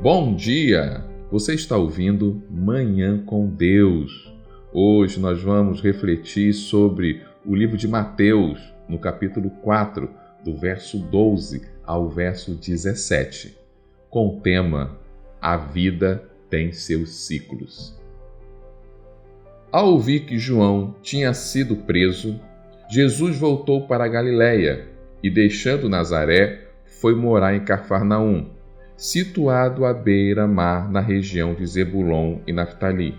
Bom dia! Você está ouvindo Manhã com Deus. Hoje nós vamos refletir sobre o livro de Mateus, no capítulo 4, do verso 12 ao verso 17, com o tema A Vida tem seus ciclos. Ao ouvir que João tinha sido preso, Jesus voltou para a Galiléia e, deixando Nazaré, foi morar em Cafarnaum, situado à beira-mar na região de Zebulon e Naftali.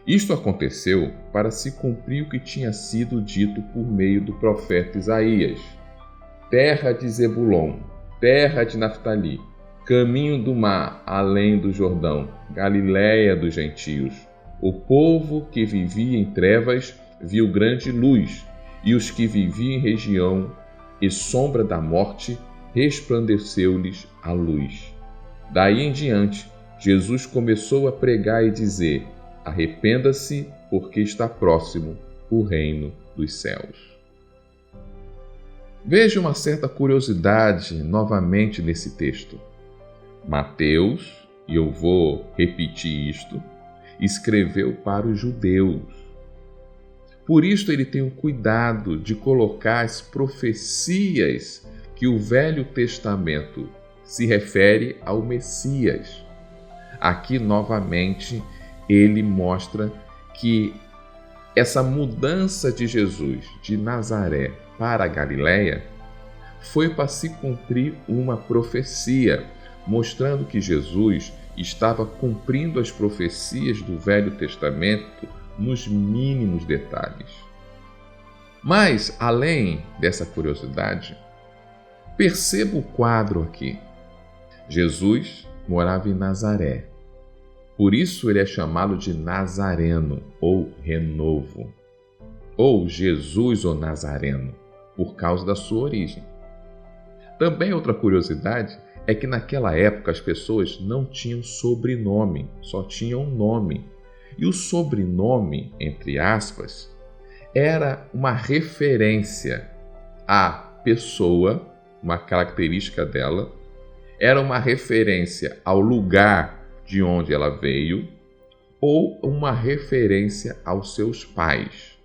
Isto aconteceu para se cumprir o que tinha sido dito por meio do profeta Isaías: terra de Zebulon, terra de Naftali, caminho do mar além do Jordão, Galiléia dos gentios. O povo que vivia em trevas viu grande luz, e os que viviam em região e sombra da morte resplandeceu-lhes a luz. Daí em diante, Jesus começou a pregar e dizer: arrependa-se, porque está próximo o reino dos céus. Veja uma certa curiosidade novamente nesse texto. Mateus, e eu vou repetir isto, escreveu para os judeus. Por isso ele tem o cuidado de colocar as profecias que o Velho Testamento se refere ao Messias. Aqui, novamente, ele mostra que essa mudança de Jesus de Nazaré para a Galiléia foi para se cumprir uma profecia, mostrando que Jesus estava cumprindo as profecias do Velho Testamento nos mínimos detalhes. Mas, além dessa curiosidade, perceba o quadro aqui. Jesus morava em Nazaré. Por isso ele é chamado de Nazareno, ou Renovo, ou Jesus o Nazareno, por causa da sua origem. Também outra curiosidade é que naquela época as pessoas não tinham sobrenome, só tinham um nome. E o sobrenome, entre aspas, era uma referência à pessoa, uma característica dela, era uma referência ao lugar de onde ela veio ou uma referência aos seus pais.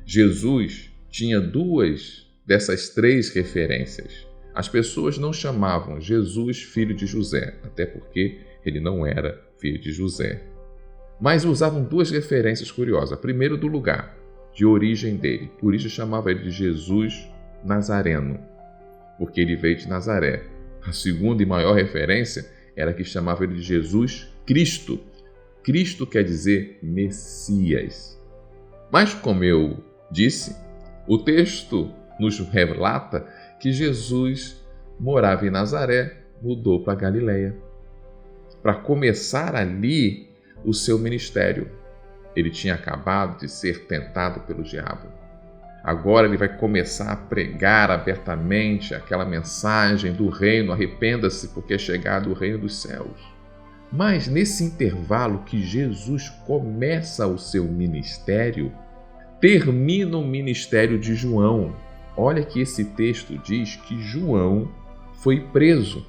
Jesus tinha duas dessas três referências. As pessoas não chamavam Jesus filho de José, até porque ele não era filho de José. Mas usavam duas referências curiosas. A primeira, do lugar, de origem dele. Por isso chamava ele de Jesus Nazareno, porque ele veio de Nazaré. A segunda e maior referência era que chamava ele de Jesus Cristo. Cristo quer dizer Messias. Mas, como eu disse, o texto nos relata que Jesus morava em Nazaré, mudou para Galiléia, para começar ali o seu ministério. Ele tinha acabado de ser tentado pelo diabo. Agora ele vai começar a pregar abertamente aquela mensagem do reino: arrependa-se, porque é chegado o reino dos céus. Mas nesse intervalo que Jesus começa o seu ministério, termina o ministério de João. Olha que esse texto diz que João foi preso.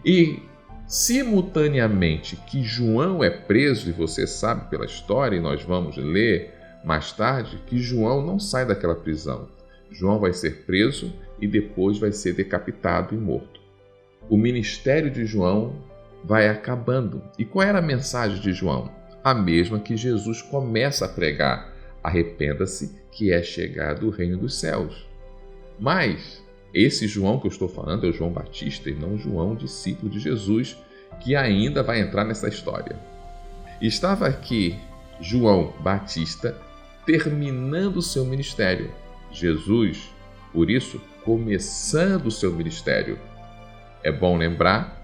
E, simultaneamente que João é preso, e você sabe pela história, e nós vamos ler mais tarde, que João não sai daquela prisão. João vai ser preso e depois vai ser decapitado e morto. O ministério de João vai acabando. E qual era a mensagem de João? A mesma que Jesus começa a pregar: arrependa-se, que é chegado o reino dos céus. Mas esse João que eu estou falando é o João Batista e não João, discípulo de Jesus, que ainda vai entrar nessa história. Estava aqui João Batista terminando o seu ministério. Jesus, por isso, começando o seu ministério. É bom lembrar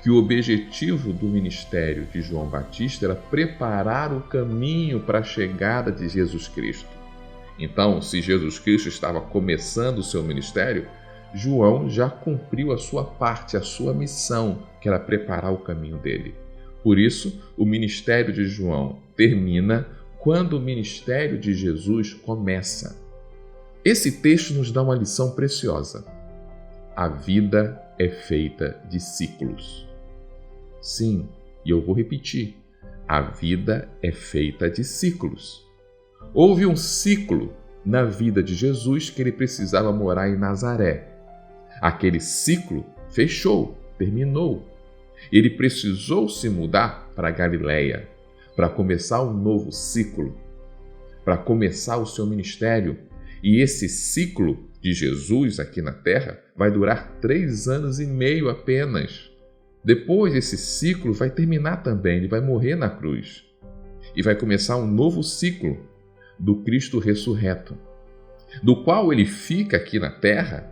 que o objetivo do ministério de João Batista era preparar o caminho para a chegada de Jesus Cristo. Então, se Jesus Cristo estava começando o seu ministério, João já cumpriu a sua parte, a sua missão, que era preparar o caminho dele. Por isso, o ministério de João termina quando o ministério de Jesus começa. Esse texto nos dá uma lição preciosa. A vida é feita de ciclos. Sim, e eu vou repetir: a vida é feita de ciclos. Houve um ciclo na vida de Jesus que ele precisava morar em Nazaré. Aquele ciclo fechou, terminou. Ele precisou se mudar para Galiléia para começar um novo ciclo, para começar o seu ministério. E esse ciclo de Jesus aqui na terra vai durar 3 anos e meio apenas. Depois esse ciclo vai terminar também, ele vai morrer na cruz. E vai começar um novo ciclo do Cristo ressurreto, do qual ele fica aqui na terra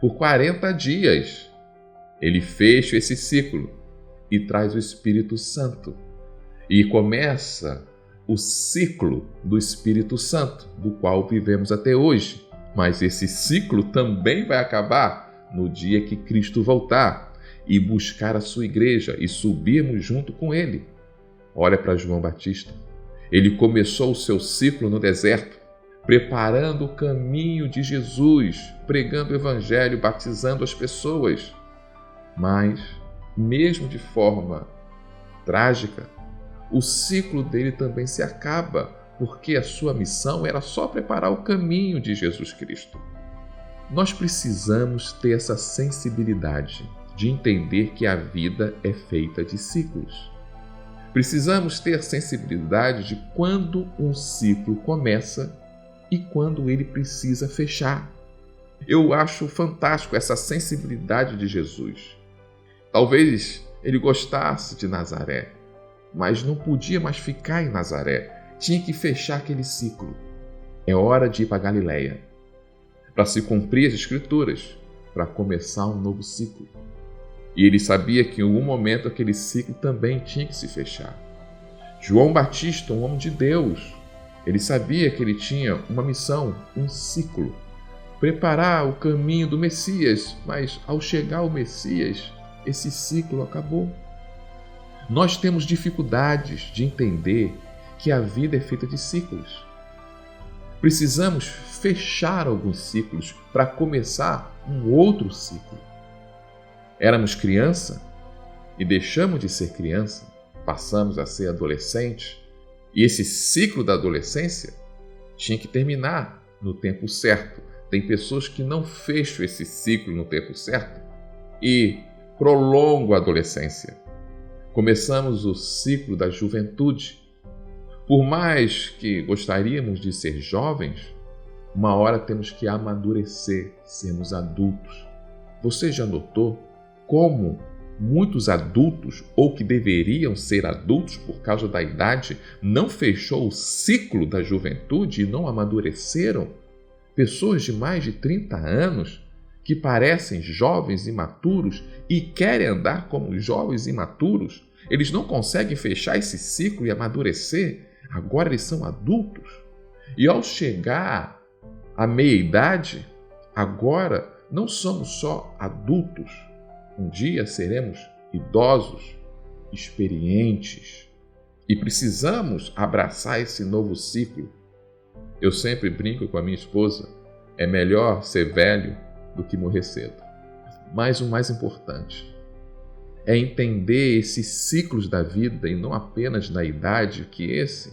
por 40 dias. Ele fecha esse ciclo e traz o Espírito Santo. E começa o ciclo do Espírito Santo, do qual vivemos até hoje. Mas esse ciclo também vai acabar no dia que Cristo voltar e buscar a sua igreja e subirmos junto com ele. Olha para João Batista. Ele começou o seu ciclo no deserto, preparando o caminho de Jesus, pregando o evangelho, batizando as pessoas. Mas, mesmo de forma trágica, o ciclo dele também se acaba, porque a sua missão era só preparar o caminho de Jesus Cristo. Nós precisamos ter essa sensibilidade de entender que a vida é feita de ciclos. Precisamos ter sensibilidade de quando um ciclo começa e quando ele precisa fechar. Eu acho fantástico essa sensibilidade de Jesus. Talvez ele gostasse de Nazaré, mas não podia mais ficar em Nazaré. Tinha que fechar aquele ciclo. É hora de ir para Galiléia, para se cumprir as Escrituras, para começar um novo ciclo. E ele sabia que em algum momento aquele ciclo também tinha que se fechar. João Batista, um homem de Deus, ele sabia que ele tinha uma missão, um ciclo, preparar o caminho do Messias, mas ao chegar o Messias, esse ciclo acabou. Nós temos dificuldades de entender que a vida é feita de ciclos. Precisamos fechar alguns ciclos para começar um outro ciclo. Éramos criança e deixamos de ser criança, passamos a ser adolescente, e esse ciclo da adolescência tinha que terminar no tempo certo. Tem pessoas que não fecham esse ciclo no tempo certo e prolongam a adolescência. Começamos o ciclo da juventude. Por mais que gostaríamos de ser jovens, uma hora temos que amadurecer, sermos adultos. Você já notou como muitos adultos, ou que deveriam ser adultos por causa da idade, não fechou o ciclo da juventude e não amadureceram? Pessoas de mais de 30 anos que parecem jovens imaturos e querem andar como jovens imaturos, eles não conseguem fechar esse ciclo e amadurecer. Agora eles são adultos. E ao chegar à meia-idade, agora não somos só adultos. Um dia seremos idosos, experientes. E precisamos abraçar esse novo ciclo. Eu sempre brinco com a minha esposa, é melhor ser velho do que morrer cedo. Mas o mais importante é entender esses ciclos da vida e não apenas na idade, que esse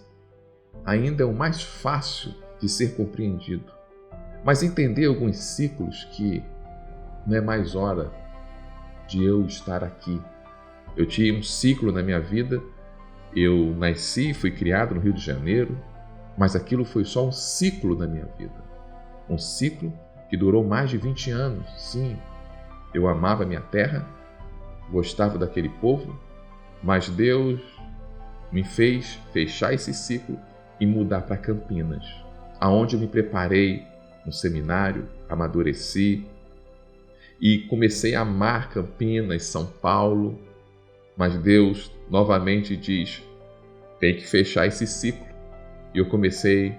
ainda é o mais fácil de ser compreendido. Mas entender alguns ciclos que não é mais hora de eu estar aqui. Eu tinha um ciclo na minha vida, eu nasci e fui criado no Rio de Janeiro, mas aquilo foi só um ciclo na minha vida. Um ciclo que durou mais de 20 anos. Sim, eu amava a minha terra, gostava daquele povo, mas Deus me fez fechar esse ciclo e mudar para Campinas, aonde eu me preparei no seminário, amadureci e comecei a amar Campinas, São Paulo, mas Deus novamente diz, tem que fechar esse ciclo. E eu comecei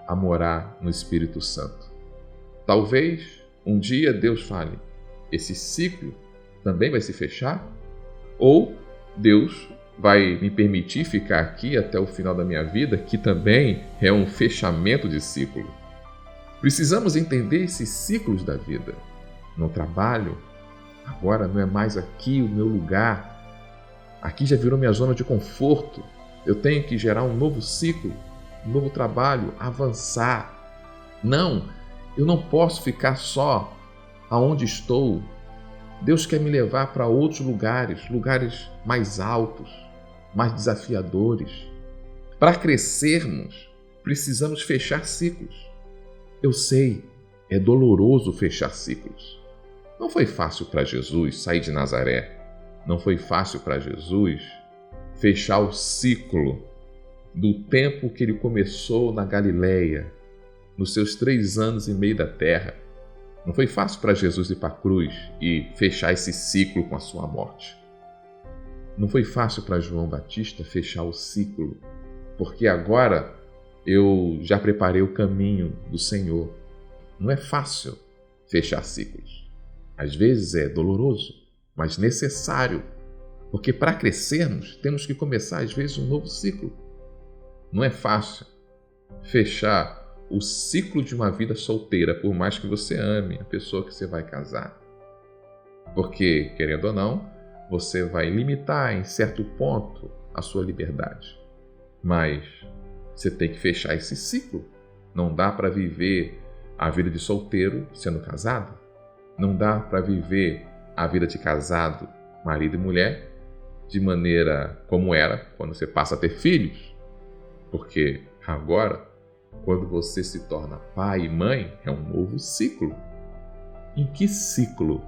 a morar no Espírito Santo. Talvez um dia Deus fale, esse ciclo também vai se fechar? Ou Deus vai me permitir ficar aqui até o final da minha vida, que também é um fechamento de ciclo. Precisamos entender esses ciclos da vida. No trabalho, agora não é mais aqui o meu lugar. Aqui já virou minha zona de conforto. Eu tenho que gerar um novo ciclo, um novo trabalho, avançar. Não, eu não posso ficar só aonde estou. Deus quer me levar para outros lugares, lugares mais altos, mais desafiadores. Para crescermos, precisamos fechar ciclos. Eu sei, é doloroso fechar ciclos. Não foi fácil para Jesus sair de Nazaré. Não foi fácil para Jesus fechar o ciclo do tempo que ele começou na Galileia, nos seus 3 anos e meio da terra. Não foi fácil para Jesus ir para a cruz e fechar esse ciclo com a sua morte. Não foi fácil para João Batista fechar o ciclo, porque agora eu já preparei o caminho do Senhor. Não é fácil fechar ciclos. Às vezes é doloroso, mas necessário, porque para crescermos temos que começar às vezes um novo ciclo. Não é fácil fechar o ciclo de uma vida solteira, por mais que você ame a pessoa que você vai casar. Porque, querendo ou não, você vai limitar em certo ponto a sua liberdade. Mas você tem que fechar esse ciclo. Não dá para viver a vida de solteiro sendo casado. Não dá para viver a vida de casado, marido e mulher, de maneira como era quando você passa a ter filhos. Porque agora, quando você se torna pai e mãe, é um novo ciclo. Em que ciclo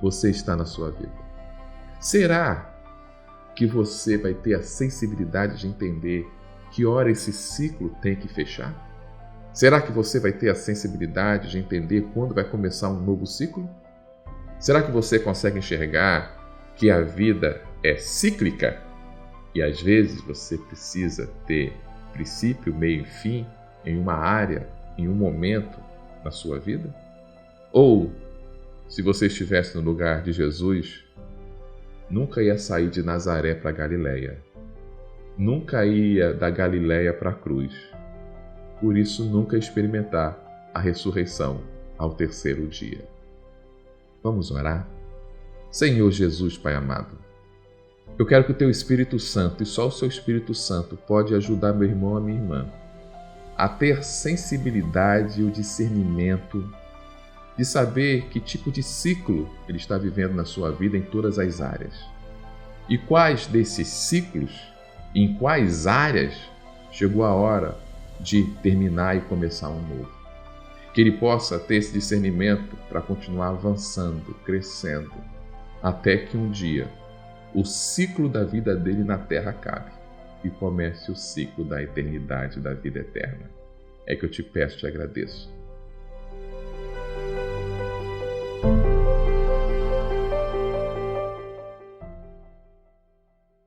você está na sua vida? Será que você vai ter a sensibilidade de entender que hora esse ciclo tem que fechar? Será que você vai ter a sensibilidade de entender quando vai começar um novo ciclo? Será que você consegue enxergar que a vida é cíclica e às vezes você precisa ter princípio, meio e fim em uma área, em um momento na sua vida? Ou, se você estivesse no lugar de Jesus, nunca ia sair de Nazaré para Galileia. Nunca ia da Galileia para a cruz. Por isso, nunca experimentar a ressurreição ao 3º dia. Vamos orar? Senhor Jesus, Pai amado, eu quero que o Teu Espírito Santo, e só o Seu Espírito Santo, pode ajudar meu irmão e minha irmã a ter sensibilidade e o discernimento de saber que tipo de ciclo ele está vivendo na sua vida em todas as áreas. E quais desses ciclos, em quais áreas, chegou a hora de terminar e começar um novo. Que ele possa ter esse discernimento para continuar avançando, crescendo, até que um dia o ciclo da vida dele na Terra acabe e comece o ciclo da eternidade, da vida eterna. É que eu te peço e te agradeço.